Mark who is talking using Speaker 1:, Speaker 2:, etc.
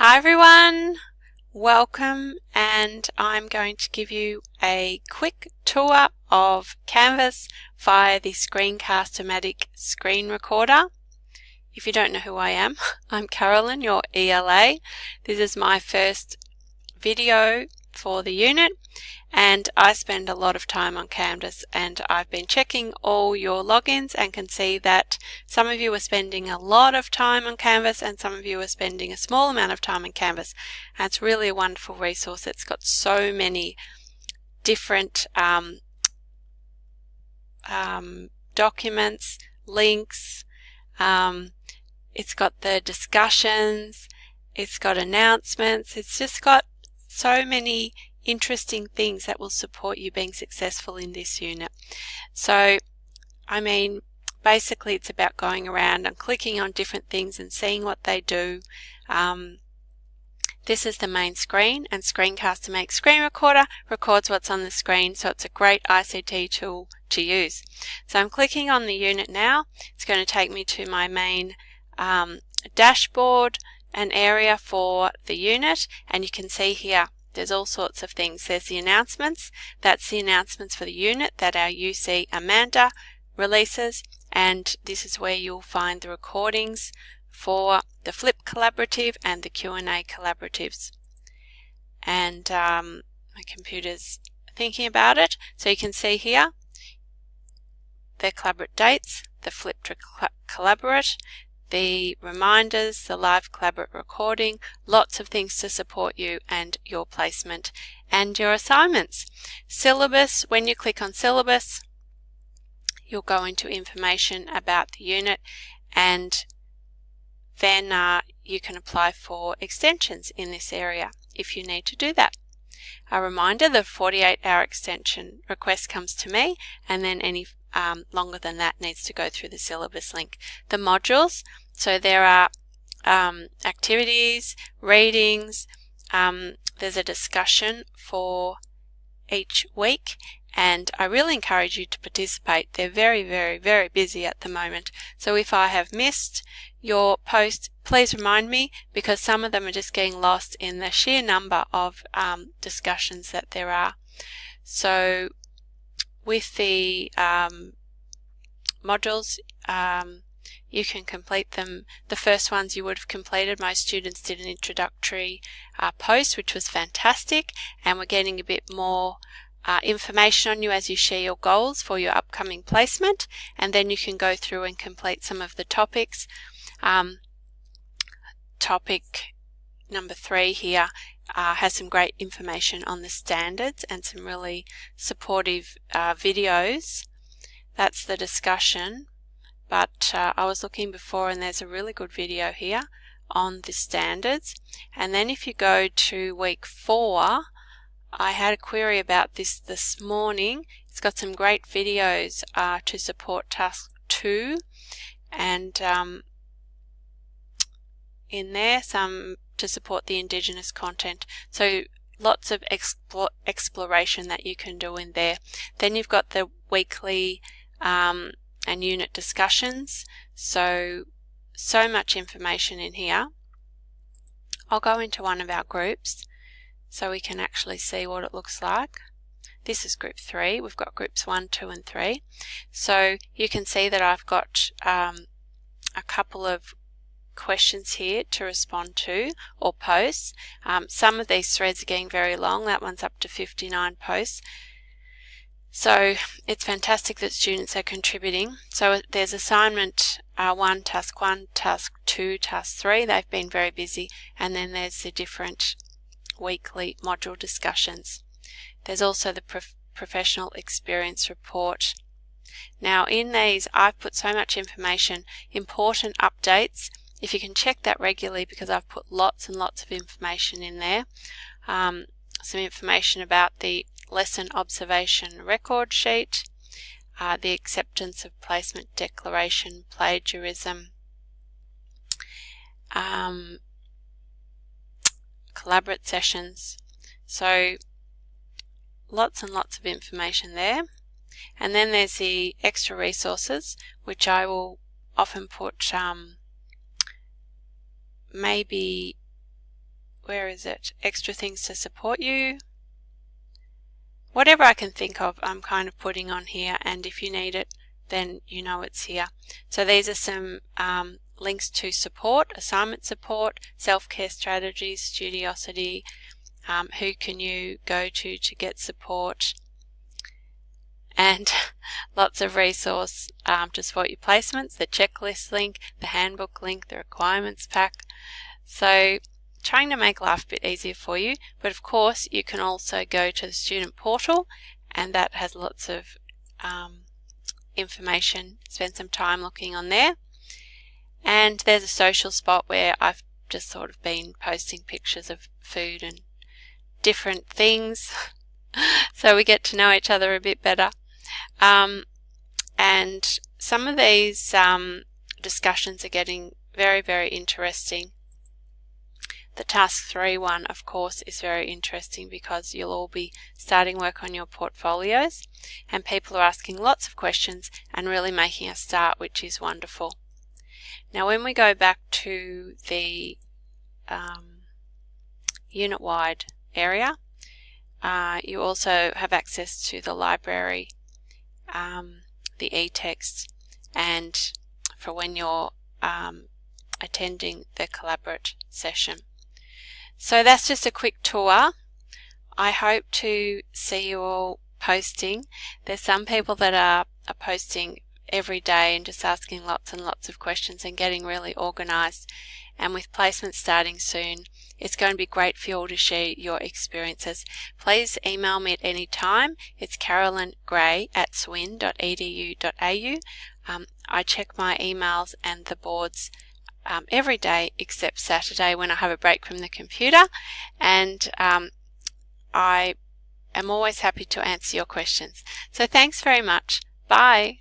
Speaker 1: Hi everyone, welcome, and I'm going to give you a quick tour of Canvas via the Screencast-O-Matic screen recorder. If you don't know who I am, I'm Carolyn, your ELA. This is my first video for the unit, and I spend a lot of time on Canvas, and I've been checking all your logins and can see that some of you are spending a lot of time on Canvas and some of you are spending a small amount of time on Canvas. And it's really a wonderful resource. It's got so many different documents, links, it's got the discussions, it's got announcements, it's just got so many interesting things that will support you being successful in this unit. So, I mean, basically it's about going around and clicking on different things and seeing what they do. This is the main screen, and Screencast-O-Matic Screen Recorder records what's on the screen, so it's a great ICT tool to use. So I'm clicking on the unit now. It's going to take me to my main dashboard, an area for the unit, and you can see here there's all sorts of things. There's the announcements. That's the announcements for the unit that our UC Amanda releases, and this is where you'll find the recordings for the Flip Collaborative and the Q&A collaboratives. And my computer's thinking about it, so you can see here the collaborate dates, the Flip to Collaborate, the reminders, the live collaborate recording, lots of things to support you and your placement and your assignments. Syllabus, when you click on syllabus, you'll go into information about the unit, and then you can apply for extensions in this area if you need to do that. A reminder, the 48-hour extension request comes to me, and then any longer than that needs to go through the syllabus link. The modules, so there are activities, readings, there's a discussion for each week, and I really encourage you to participate. They're very, very, very busy at the moment. So if I have missed your post, please remind me, because some of them are just getting lost in the sheer number of discussions that there are. So with the modules, you can complete them. The first ones you would have completed. Most students did an introductory post, which was fantastic, and we're getting a bit more information on you as you share your goals for your upcoming placement, and then you can go through and complete some of the topics. Topic number 3 here has some great information on the standards and some really supportive videos. That's the discussion, but I was looking before and there's a really good video here on the standards. And then if you go to week 4, I had a query about this morning. It's got some great videos to support task 2, and in there some to support the Indigenous content. So lots of exploration that you can do in there. Then you've got the weekly and unit discussions. So much information in here. I'll go into one of our groups so we can actually see what it looks like. This is group 3. We've got groups 1, 2 and 3. So you can see that I've got a couple of questions here to respond to, or posts. Some of these threads are getting very long. That one's up to 59 posts. So it's fantastic that students are contributing. So there's assignment 1, task 2, task 3. They've been very busy. And then there's the different weekly module discussions. There's also the professional experience report. Now in these I've put so much information, important updates. If you can check that regularly, because I've put lots and lots of information in there. Some information about the lesson observation record sheet, the acceptance of placement declaration, plagiarism, collaborate sessions. So lots and lots of information there. And then there's the extra resources, which I will often put maybe where is it? Extra things to support you. Whatever I can think of, I'm kind of putting on here, and if you need it, then you know it's here. So these are some links to support, assignment support, self-care strategies, Studiosity, who can you go to get support, and lots of resource to support your placements, the checklist link, the handbook link, the requirements pack. So trying to make life a bit easier for you, but of course you can also go to the student portal, and that has lots of information. Spend some time looking on there. And there's a social spot where I've just sort of been posting pictures of food and different things so we get to know each other a bit better. And some of these discussions are getting very, very interesting. The task 3 one, of course, is very interesting because you'll all be starting work on your portfolios, and people are asking lots of questions and really making a start, which is wonderful. Now when we go back to the unit-wide area, you also have access to the library, the e-text, and for when you're attending the Collaborate session. So that's just a quick tour. I hope to see you all posting. There's some people that are posting every day and just asking lots and lots of questions and getting really organised. And with placements starting soon, it's going to be great for you all to share your experiences. Please email me at any time. It's carolinegray@swin.edu.au. I check my emails and the boards every day except Saturday when I have a break from the computer, and I am always happy to answer your questions. So thanks very much. Bye.